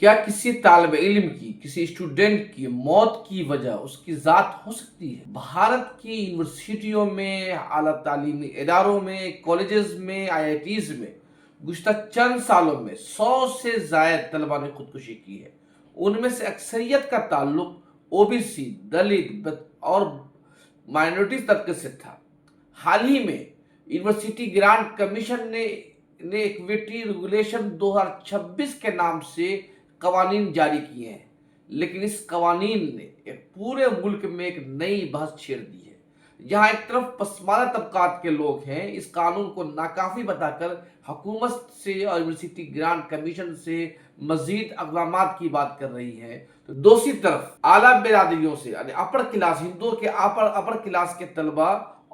کیا کسی طالب علم کی، کسی اسٹوڈنٹ کی موت کی وجہ اس کی ذات ہو سکتی ہے؟ بھارت کی یونیورسٹیوں میں، اعلیٰ تعلیمی اداروں میں، کالجز میں، IITs میں گزشتہ چند سالوں میں 100 سے زائد طلبہ نے خودکشی کی ہے۔ ان میں سے اکثریت کا تعلق OBC، دلت اور مائنورٹی طبقے سے تھا۔ حال ہی میں یونیورسٹی گرانٹ کمیشن نے ایکویٹی ریگولیشن 2026 کے نام سے قوانین جاری کیے ہیں، لیکن اس قوانین نے پورے ملک میں ایک نئی بحث چھیڑ دی ہے۔ جہاں ایک طرف پسماندہ طبقات کے لوگ ہیں اس قانون کو ناکافی بتا کر حکومت سے اور یونیورسٹی گرانٹ کمیشن سے مزید اقدامات کی بات کر رہی ہے، تو دوسری طرف اعلیٰ برادریوں سے یعنی ہندوؤں کے اپر کلاس کے طلبہ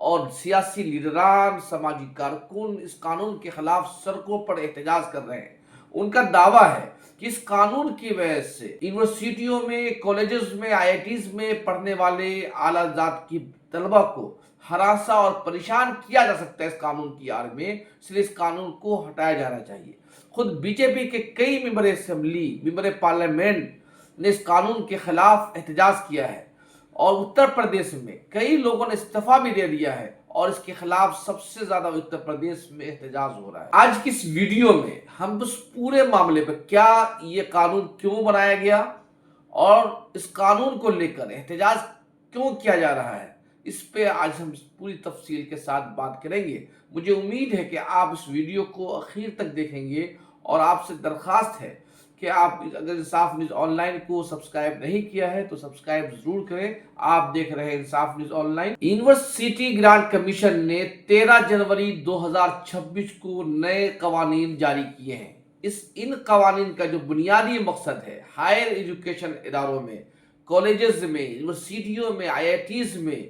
اور سیاسی لیڈران، سماجی کارکن اس قانون کے خلاف سڑکوں پر احتجاج کر رہے ہیں۔ ان کا دعویٰ ہے کہ اس قانون کی وجہ سے یونیورسٹیوں میں، کالجز میں، IITs میں پڑھنے والے اعلیٰ ذات کی طلبہ کو ہراساں اور پریشان کیا جا سکتا ہے اس قانون کی آڑ میں، اس لیے اس قانون کو ہٹایا جانا چاہیے۔ خود BJP کے کئی ممبر اسمبلی، ممبر پارلیمنٹ نے اس قانون کے خلاف احتجاج کیا ہے، اور اتر پردیش میں کئی لوگوں نے استعفیٰ بھی دے دیا ہے، اور اس کے خلاف سب سے زیادہ اتر پردیش میں احتجاج ہو رہا ہے۔ آج کی اس ویڈیو میں ہم اس پورے معاملے پر کیا یہ قانون کیوں بنایا گیا اور اس قانون کو لے کر احتجاج کیوں کیا جا رہا ہے، اس پہ آج ہم پوری تفصیل کے ساتھ بات کریں گے۔ مجھے امید ہے کہ آپ اس ویڈیو کو آخر تک دیکھیں گے، اور آپ سے درخواست ہے کہ آپ اگر انصاف نیوز آن لائن کو سبسکرائب نہیں کیا ہے تو سبسکرائب ضرور کریں۔ آپ دیکھ رہے ہیں انصاف news on line. University grant commission نے 13 جنوری 2026 کو نئے قوانین جاری کیے ہیں۔ ان قوانین کا جو بنیادی مقصد ہے، ہائر ایجوکیشن اداروں میں، کالجز میں، یونیورسٹیوں میں، IITs میں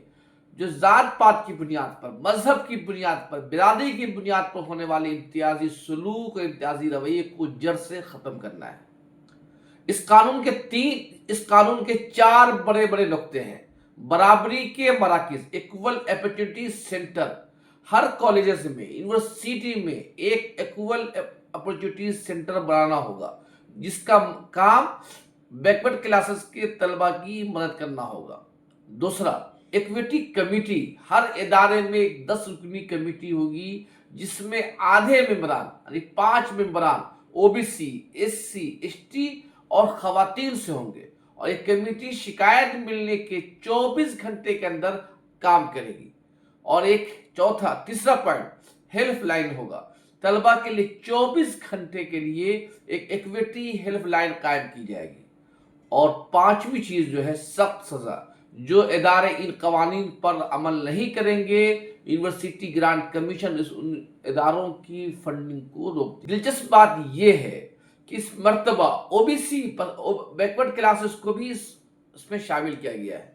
جو ذات پات کی بنیاد پر، مذہب کی بنیاد پر، برادری کی بنیاد پر ہونے والے امتیازی سلوک اور امتیازی رویے کو جڑ سے ختم کرنا ہے۔ اس قانون کے 4 بڑے بڑے نقطے ہیں۔ برابری کے مراکز، ایکول اپرچونٹی سینٹر، ہر کالجز میں، یونیورسٹی میں ایک ایکول اپرچونٹی سینٹر بنانا ہوگا، جس کا کام بیکورڈ کلاسز کے طلبہ کی مدد کرنا ہوگا۔ دوسرا، ایکویٹی کمیٹی، ہر ادارے میں ایک 10 رکنی کمیٹی ہوگی، جس میں آدھے ممبران یعنی 5 ممبران OBC، SC، ST اور خواتین سے ہوں گے، اور یہ کمیٹی شکایت ملنے کے 24 گھنٹے کے اندر کام کرے گی۔ اور ایک تیسرا پوائنٹ ہیلپ لائن ہوگا، طلبہ کے لیے 24 گھنٹے کے لیے ایک ایکویٹی ہیلپ لائن قائم کی جائے گی۔ اور 5ویں چیز جو ہے سخت سزا، جو ادارے ان قوانین پر عمل نہیں کریں گے، یونیورسٹی گرانٹ کمیشن ان اداروں کی فنڈنگ کو روک دے۔ دلچسپ بات یہ ہے کہ اس مرتبہ OBC بیکورڈ کلاسز کو بھی اس میں شامل کیا گیا ہے،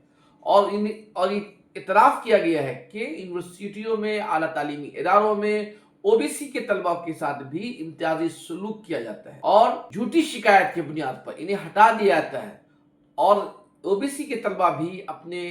اور یہ اعتراف کیا گیا ہے کہ یونیورسٹیوں میں، اعلیٰ تعلیمی اداروں میں OBC کے طلبہ کے ساتھ بھی امتیازی سلوک کیا جاتا ہے، اور جھوٹی شکایت کی بنیاد پر انہیں ہٹا دیا جاتا ہے، اور OBC کے طلبہ بھی اپنے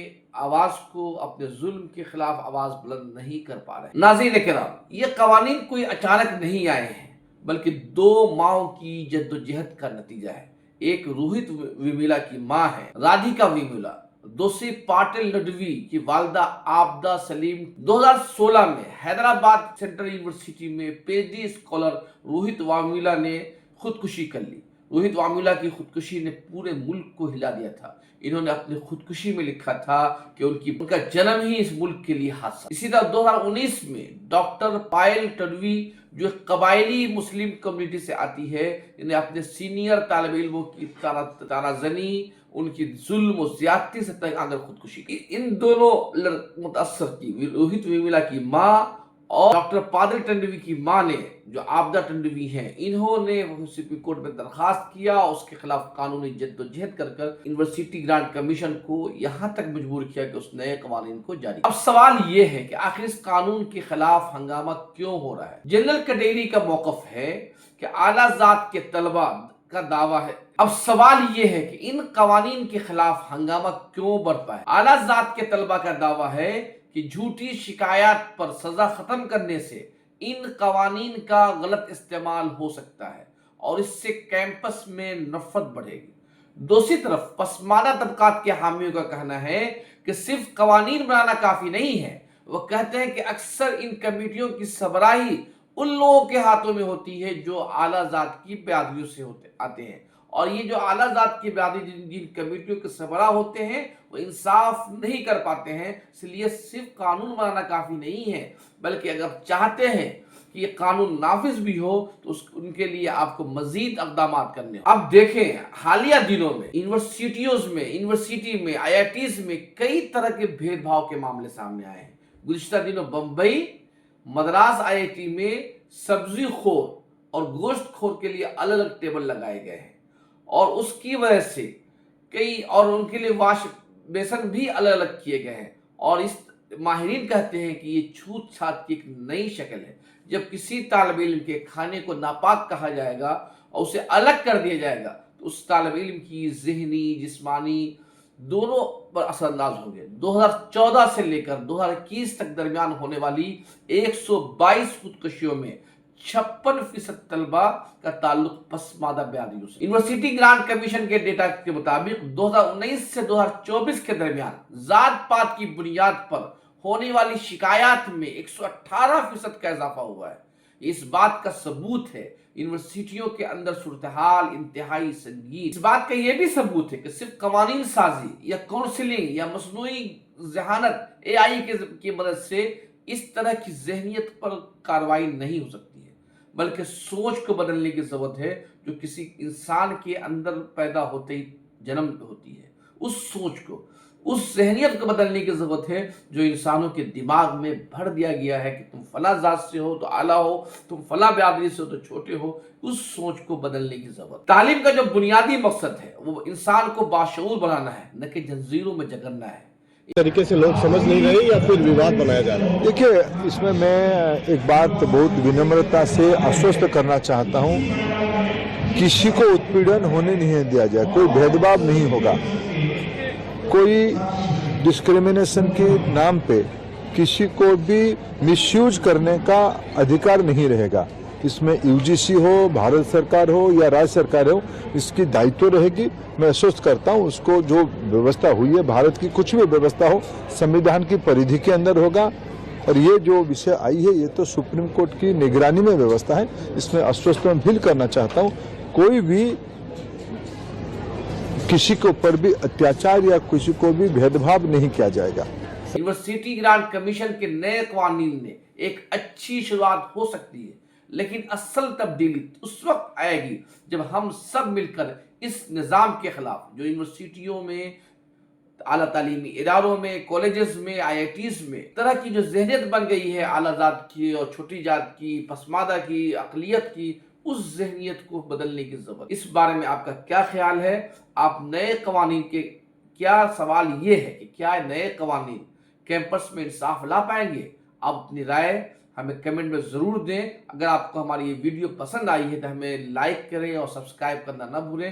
آواز کو، اپنے ظلم کے خلاف آواز بلند نہیں کر پا رہے۔ ناظرین کرام، یہ قوانین کوئی اچانک نہیں آئے ہیں، بلکہ 2 ماہوں کی جدوجہد کا نتیجہ ہے۔ ایک روہت ویملا کی ماں ہے رادھیکا ویملا، دوسری پاٹل نڈوی کی والدہ آبدہ سلیم۔ 2016 میں حیدرآباد سینٹرل یونیورسٹی میں PhD اسکالر روہت ویملا نے خودکشی کر لی۔ روہت ویملا کی خودکشی نے پورے ملک کو ہلا دیا تھا۔ انہوں نے اپنی خودکشی میں لکھا تھا کہ ان کا جنم ہی اس ملک کے لیے حادثہ۔ اسی طرح 2019 میں ڈاکٹر پائل ٹڈوی، جو قبائلی مسلم کمیونٹی سے آتی ہے، انہیں اپنے سینئر طالب علموں کی تانہ زنی، ان کی ظلم و زیادتی سے تنگ آ کر خودکشی کی۔ ان دونوں متاثر کی، روہت ویملا کی ماں اور ڈاکٹر پادل ٹنڈوی کی ماں نے، جو آبدہ ٹنڈوی ہیں، انہوں نے سپریم کورٹ میں درخواست کیا، اس کے خلاف قانونی جدوجہد کر یونیورسٹی گرانٹ کمیشن کو یہاں تک مجبور کیا کہ اس نئے قوانین کو جاری۔ اب سوال یہ ہے کہ آخر اس قانون کے خلاف ہنگامہ کیوں ہو رہا ہے؟ جنرل کیٹیگری کا موقف ہے کہ اعلیٰ ذات کے طلبہ کا دعویٰ ہے۔ اب سوال یہ ہے کہ ان قوانین کے خلاف ہنگامہ کیوں برپا ہے؟ اعلیٰ ذات کے طلبہ کا دعویٰ ہے کہ جھوٹی شکایات پر سزا ختم کرنے سے ان قوانین کا غلط استعمال ہو سکتا ہے، اور اس سے کیمپس میں نفرت بڑھے گی۔ دوسری طرف پسماندہ طبقات کے حامیوں کا کہنا ہے کہ صرف قوانین بنانا کافی نہیں ہے۔ وہ کہتے ہیں کہ اکثر ان کمیٹیوں کی سربراہی ان لوگوں کے ہاتھوں میں ہوتی ہے جو اعلیٰ ذات کی برادریوں سے آتے ہیں، اور یہ جو اعلیٰ ذات کی برادری جن کمیٹیوں کے سربراہ ہوتے ہیں وہ انصاف نہیں کر پاتے ہیں۔ اس لیے صرف قانون بنانا کافی نہیں ہے، بلکہ اگر چاہتے ہیں کہ یہ قانون نافذ بھی ہو تو ان کے لیے آپ کو مزید اقدامات کرنے ہوں۔ اب دیکھیں حالیہ دنوں میں یونیورسٹی میں آئی آئی ٹیز میں کئی طرح کے بھید بھاؤ کے معاملے سامنے آئے ہیں۔ گزشتہ دنوں بمبئی مدراس آئی آئی ٹی میں سبزی خور اور گوشت خور کے لیے الگ الگ ٹیبل لگائے گئے ہیں، اور اس کی وجہ سے ان کے لیے واش بیسن بھی الگ الگ کیے گئے ہیں، اور اس ماہرین کہتے ہیں کہ یہ چھوت چھات کی ایک نئی شکل ہے۔ جب کسی طالب علم کے کھانے کو ناپاک کہا جائے گا اور اسے الگ کر دیا جائے گا تو اس طالب علم کی ذہنی جسمانی دونوں پر اثر انداز ہوں گے۔ 2014 سے لے کر 2021 تک درمیان ہونے والی 122 خودکشیوں میں 56% طلبہ کا تعلق پسماندہ برادریوں سے۔ یونیورسٹی گرانٹ کمیشن کے ڈیٹا کے مطابق 2019 سے 2024 کے درمیان ذات پات کی بنیاد پر ہونے والی شکایات میں 118% کا اضافہ ہوا ہے۔ اس بات کا ثبوت ہے یونیورسٹیوں کے اندر صورتحال انتہائی سنگین۔ اس بات کا یہ بھی ثبوت ہے کہ صرف قوانین سازی یا کونسلنگ یا مصنوعی ذہانت اے آئی کی مدد سے اس طرح کی ذہنیت پر کارروائی نہیں ہو سکتی ہے، بلکہ سوچ کو بدلنے کی ضرورت ہے جو کسی انسان کے اندر پیدا ہوتے ہی جنم ہوتی ہے۔ اس سوچ کو، اس ذہنیت کو بدلنے کی ضرورت ہے جو انسانوں کے دماغ میں بھر دیا گیا ہے کہ تم فلاں ذات سے ہو تو اعلیٰ ہو، تم فلاں برادری سے ہو تو چھوٹے ہو۔ اس سوچ کو بدلنے کی ضرورت۔ تعلیم کا جو بنیادی مقصد ہے وہ انسان کو باشعور بنانا ہے، نہ کہ جنزیروں میں جکڑنا ہے۔ طریقے سے لوگ سمجھ نہیں رہے یا پھر وواد بنایا جا رہا ہے؟ دیکھیے، اس میں ایک بات بہت ونمرتا سے آشوست کرنا چاہتا ہوں، کسی کو اتپیڑن ہونے نہیں دیا جائے، کوئی بھید بھاؤ نہیں ہوگا، کوئی ڈسکریمنیشن کے نام پہ کسی کو بھی مس یوز کرنے کا ادھیکار نہیں رہے گا۔ اس میں یو جی سی ہو، بھارت سرکار ہو یا راج سرکار ہو، اس کی دائتو رہے گی۔ میں آشوست کرتا ہوں اس کو جو ویوستھا ہوئی ہے، بھارت کی کچھ بھی ویوستھا ہو سمویدھان کی پریدھی کے اندر ہوگا، اور یہ جو وشے آئی ہے یہ تو سپریم کورٹ کی نگرانی میں ویوستھا ہے۔ اس میں آشوست میں فیل کرنا چاہتا ہوں کوئی بھی کسی کے اوپر بھی اتیاچار یا کسی کو بھی بھید بھاؤ نہیں کیا جائے گا۔ یونیورسٹی گرانٹ کمیشن کے نئے قوانین نے ایک اچھی شروعات ہو سکتی ہے، لیکن اصل تبدیلی اس وقت آئے گی جب ہم سب مل کر اس نظام کے خلاف جو یونیورسٹیوں میں، اعلیٰ تعلیمی اداروں میں، کالجز میں، آئی آئی ٹیز میں طرح کی جو ذہنیت بن گئی ہے اعلیٰ ذات کی اور چھوٹی ذات کی، پسماندہ کی، اقلیت کی، اس ذہنیت کو بدلنے کی ضرورت۔ اس بارے میں آپ کا کیا خیال ہے؟ آپ نئے قوانین کے کیا سوال یہ ہے کہ کیا نئے قوانین کیمپس میں انصاف لا پائیں گے؟ آپ اپنی رائے ہمیں کمنٹ میں ضرور دیں۔ اگر آپ کو ہماری یہ ویڈیو پسند آئی ہے تو ہمیں لائک کریں اور سبسکرائب کرنا نہ بھولیں۔